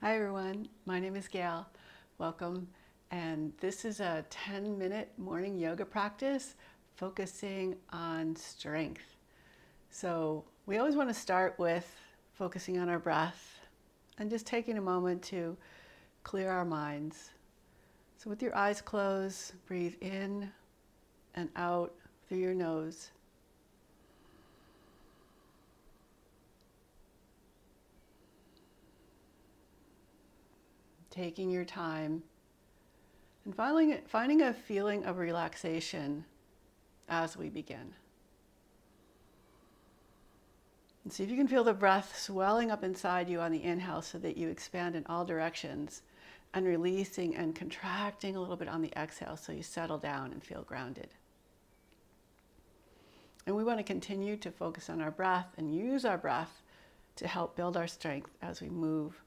Hi everyone, my name is Gayle. Welcome. And this is a 10-minute morning yoga practice focusing on strength. So we always want to start with focusing on our breath and just taking a moment to clear our minds. So with your eyes closed, breathe in and out through your nose. Taking your time and finding a feeling of relaxation as we begin. And see if you can feel the breath swelling up inside you on the inhale so that you expand in all directions, and releasing and contracting a little bit on the exhale so you settle down and feel grounded. And we want to continue to focus on our breath and use our breath to help build our strength as we move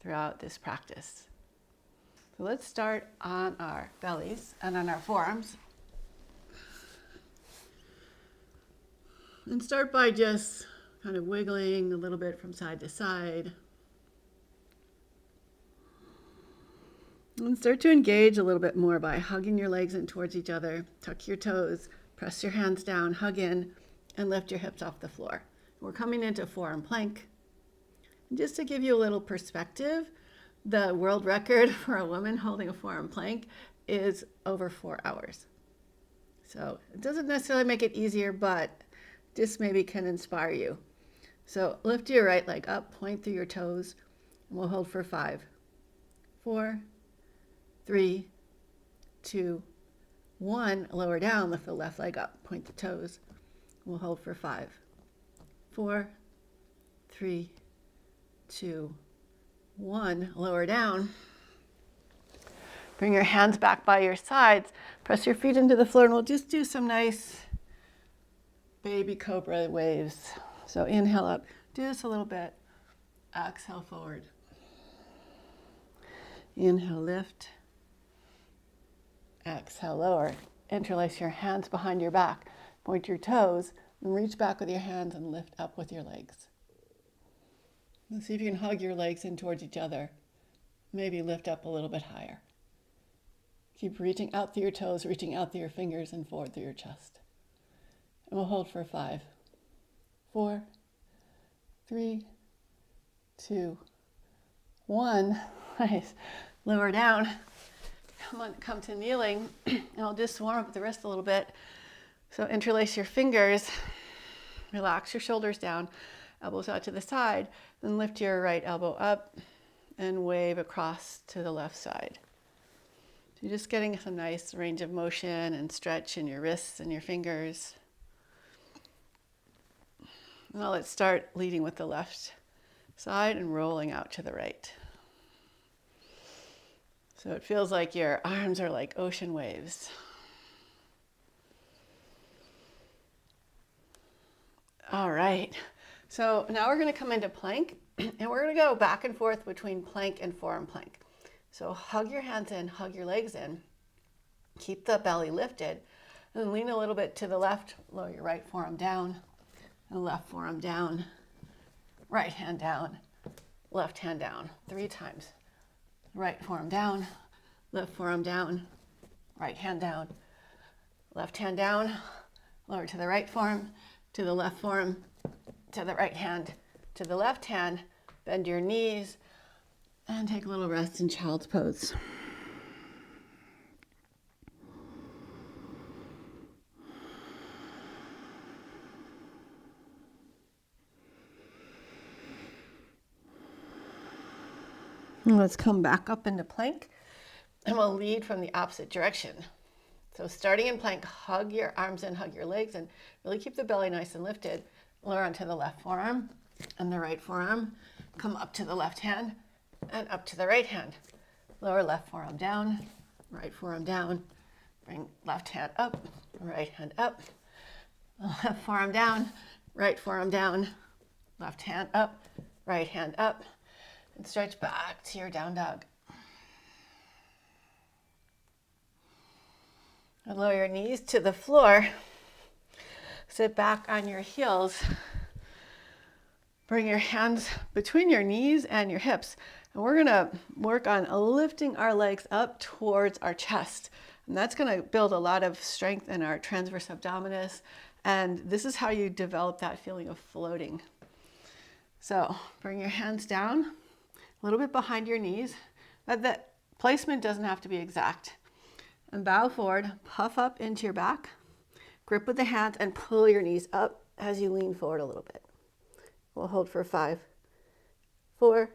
throughout this practice. So let's start on our bellies and on our forearms. And start by just kind of wiggling a little bit from side to side. And start to engage a little bit more by hugging your legs in towards each other. Tuck your toes, press your hands down, hug in, and lift your hips off the floor. We're coming into forearm plank. And just to give you a little perspective, the world record for a woman holding a forearm plank is over 4 hours. So it doesn't necessarily make it easier, but this maybe can inspire you. So lift your right leg up, point through your toes, and we'll hold for 5, 4, 3, 2, 1. Lower down, lift the left leg up, point the toes. We'll hold for 5, 4, 3, 2, 1. Lower down. Bring your hands back by your sides. Press your feet into the floor, and we'll just do some nice baby cobra waves. So inhale up. Do this a little bit. Exhale forward. Inhale, lift. Exhale, lower. Interlace your hands behind your back. Point your toes and reach back with your hands and lift up with your legs. And see if you can hug your legs in towards each other. Maybe lift up a little bit higher. Keep reaching out through your toes, reaching out through your fingers and forward through your chest. And we'll hold for 5, 4, 3, 2, 1. Nice. Lower down. Come to kneeling. And I'll just warm up the wrist a little bit. So interlace your fingers. Relax your shoulders down. Elbows out to the side. Then lift your right elbow up and wave across to the left side. So you're just getting some nice range of motion and stretch in your wrists and your fingers. Now let's start leading with the left side and rolling out to the right. So it feels like your arms are like ocean waves. All right. So now we're going to come into plank, and we're going to go back and forth between plank and forearm plank. So hug your hands in, hug your legs in, keep the belly lifted, and then lean a little bit to the left, lower your right forearm down, and left forearm down, right hand down, left hand down, 3 times. Right forearm down, left forearm down, right hand down, left hand down, lower to the right forearm, to the left forearm, to the right hand, to the left hand, bend your knees, and take a little rest in child's pose. And let's come back up into plank, and we'll lead from the opposite direction. So starting in plank, hug your arms in, hug your legs, and really keep the belly nice and lifted. Lower onto the left forearm and the right forearm. Come up to the left hand and up to the right hand. Lower left forearm down, right forearm down. Bring left hand up, right hand up. Left forearm down, right forearm down. Left hand up, right hand up. And stretch back to your down dog. And lower your knees to the floor. Sit back on your heels. Bring your hands between your knees and your hips. And we're gonna work on lifting our legs up towards our chest. And that's gonna build a lot of strength in our transverse abdominis. And this is how you develop that feeling of floating. So bring your hands down, a little bit behind your knees. The placement doesn't have to be exact. And bow forward, puff up into your back, grip with the hands and pull your knees up as you lean forward a little bit. We'll hold for 5, 4,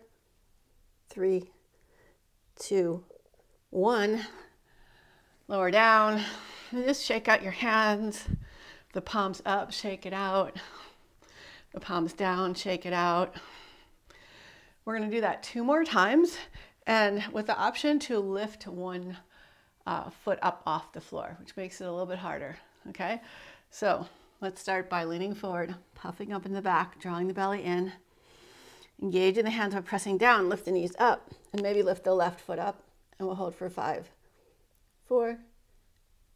3, 2, 1. Lower down, and just shake out your hands. The palms up, shake it out. The palms down, shake it out. We're gonna do that 2 more times, and with the option to lift one foot up off the floor, which makes it a little bit harder, okay? So let's start by leaning forward, puffing up in the back, drawing the belly in. Engage in the hands by pressing down, lift the knees up, and maybe lift the left foot up, and we'll hold for 5, 4,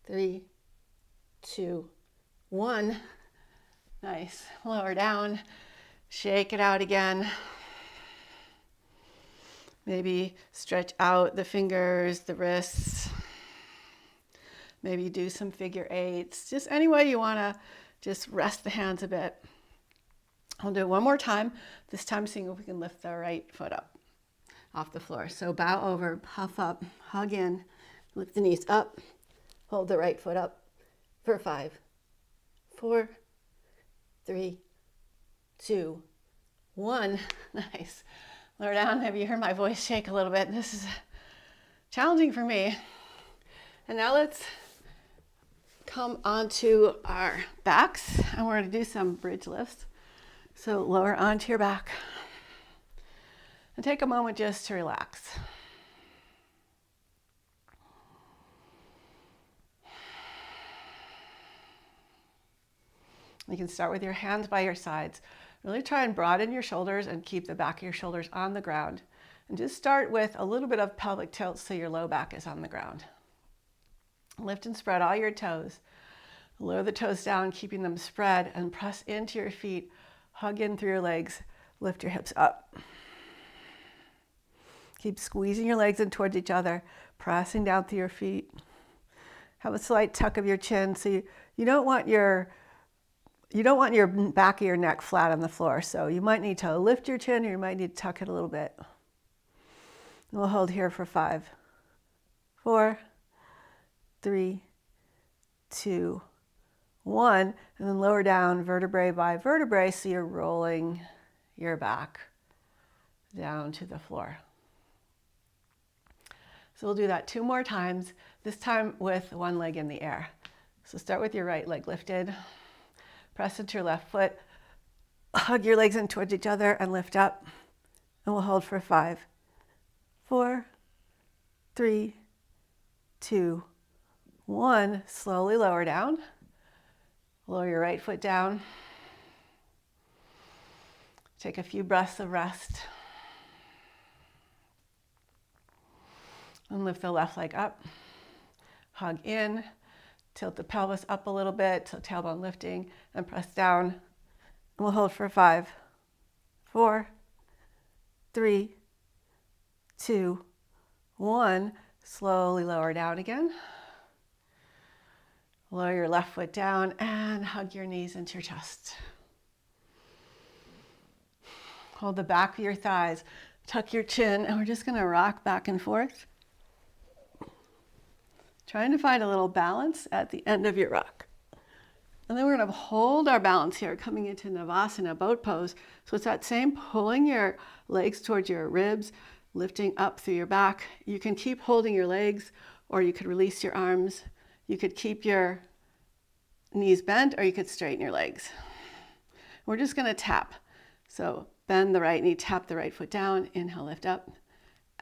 3, 2, 1. Nice. Lower down, shake it out again. Maybe stretch out the fingers, the wrists. Maybe do some figure eights. Just any way you want to just rest the hands a bit. I'll do it one more time, this time seeing if we can lift the right foot up off the floor. So bow over, puff up, hug in, lift the knees up, hold the right foot up for 5, 4, 3, 2, 1. Nice. Lower down. Maybe you heard my voice shake a little bit. This is challenging for me. And now let's come onto our backs, and we're going to do some bridge lifts. So lower onto your back and take a moment just to relax. You can start with your hands by your sides. Really try and broaden your shoulders and keep the back of your shoulders on the ground. And just start with a little bit of pelvic tilt so your low back is on the ground. Lift and spread all your toes. Lower the toes down, keeping them spread, and press into your feet. Hug in through your legs. Lift your hips up. Keep squeezing your legs in towards each other, pressing down through your feet. Have a slight tuck of your chin. So you don't want your back of your neck flat on the floor. So you might need to lift your chin, or you might need to tuck it a little bit. And we'll hold here for 5, 4, 3, 2, 1, and then lower down vertebrae by vertebrae, so you're rolling your back down to the floor. So we'll do that 2 more times, this time with one leg in the air. So start with your right leg lifted, press into your left foot, hug your legs in towards each other and lift up, and we'll hold for 5, 4, 3, 2, 1. Slowly lower down. Lower your right foot down. Take a few breaths of rest. And lift the left leg up. Hug in. Tilt the pelvis up a little bit, till tailbone lifting, and press down. And we'll hold for 5, 4, 3, 2, 1. Slowly lower down again. Lower your left foot down and hug your knees into your chest. Hold the back of your thighs, tuck your chin, and we're just going to rock back and forth. Trying to find a little balance at the end of your rock. And then we're going to hold our balance here, coming into Navasana, boat pose. So it's that same pulling your legs towards your ribs, lifting up through your back. You can keep holding your legs, or you could release your arms. You could keep your knees bent, or you could straighten your legs. We're just going to tap. So bend the right knee, tap the right foot down, inhale, lift up.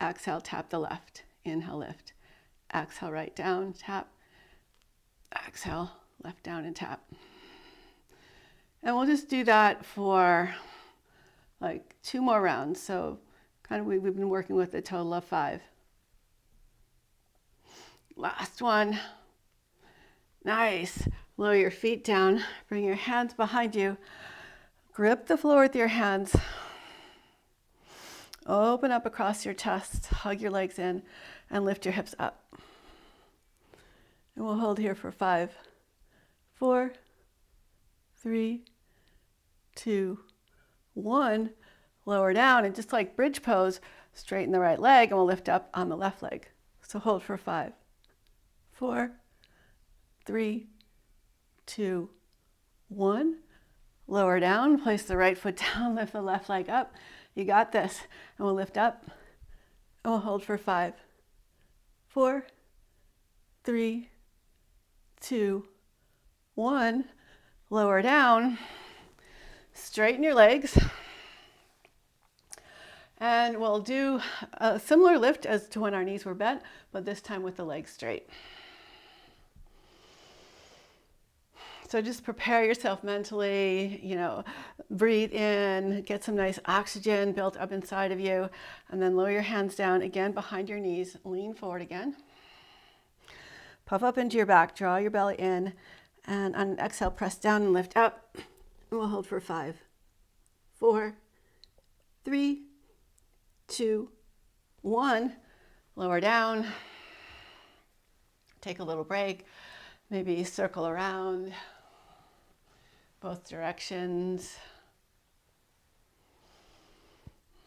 Exhale, tap the left, inhale, lift. Exhale, right down, tap. Exhale, left down and tap. And we'll just do that for like 2 more rounds. So kind of we've been working with a total of 5. Last one. Nice. Lower your feet down. Bring your hands behind you. Grip the floor with your hands. Open up across your chest, hug your legs in, and lift your hips up. And we'll hold here for 5, 4, 3, 2, 1. Lower down, and just like bridge pose, straighten the right leg, and we'll lift up on the left leg. So hold for 5, 4, 3, 2, 1. Lower down, place the right foot down, lift the left leg up. You got this. And we'll lift up, and we'll hold for 5, 4, 3, 2, 1. Lower down, straighten your legs. And we'll do a similar lift as to when our knees were bent, but this time with the legs straight. So just prepare yourself mentally, breathe in, get some nice oxygen built up inside of you, and then lower your hands down again behind your knees, lean forward again. Puff up into your back, draw your belly in, and on an exhale, press down and lift up. And we'll hold for 5, 4, 3, 2, 1. Lower down. Take a little break. Maybe circle around both directions.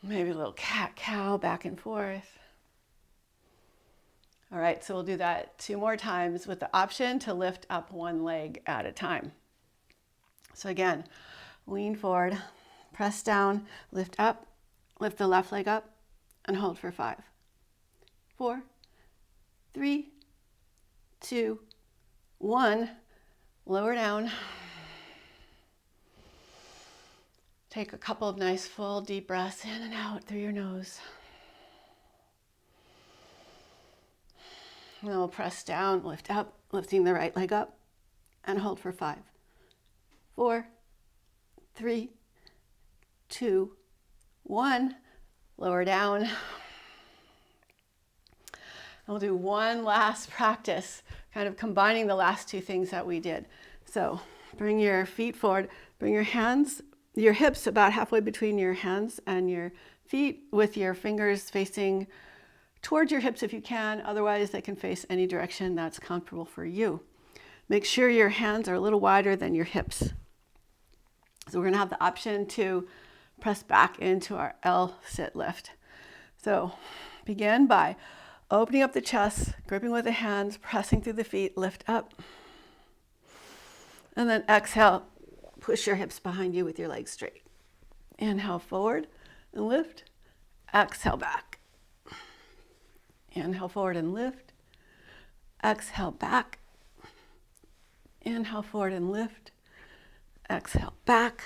Maybe a little cat-cow back and forth. All right, so we'll do that 2 more times with the option to lift up one leg at a time. So again, lean forward, press down, lift up, lift the left leg up, and hold for 5, 4, 3, 2, 1. Lower down. Take a couple of nice full deep breaths in and out through your nose. And then we'll press down, lift up, lifting the right leg up, and hold for 5, 4, 3, 2, 1. Lower down. And we'll do one last practice, kind of combining the last 2 things that we did. So bring your feet forward, bring your hips about halfway between your hands and your feet, with your fingers facing towards your hips if you can. Otherwise, they can face any direction that's comfortable for you. Make sure your hands are a little wider than your hips. So we're going to have the option to press back into our L sit lift. So begin by opening up the chest, gripping with the hands, pressing through the feet, lift up. And then exhale, push your hips behind you with your legs straight. Inhale forward and lift. Exhale back. Inhale forward and lift. Exhale back. Inhale forward and lift. Exhale back.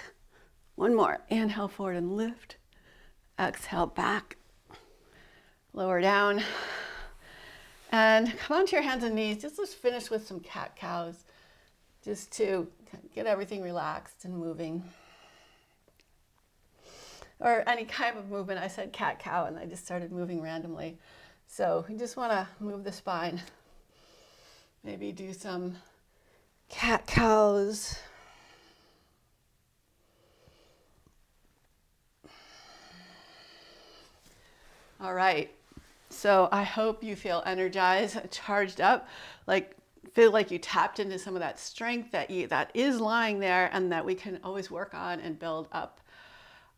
One more. Inhale forward and lift. Exhale back. Lower down. And come onto your hands and knees. Let's finish with some cat-cows, just to get everything relaxed and moving. Or any kind of movement. I said cat-cow and I just started moving randomly. So you just want to move the spine. Maybe do some cat-cows. All right. So I hope you feel energized, charged up, feel like you tapped into some of that strength that is lying there and that we can always work on and build up.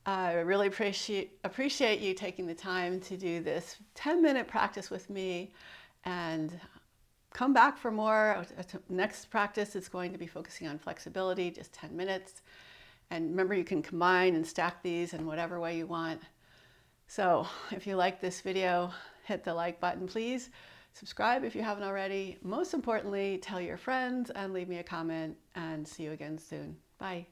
I really appreciate you taking the time to do this 10-minute practice with me, and come back for more. Next practice is going to be focusing on flexibility, just 10 minutes. And remember, you can combine and stack these in whatever way you want. So if you like this video, hit the like button, please. Subscribe if you haven't already. Most importantly, tell your friends and leave me a comment, and see you again soon. Bye.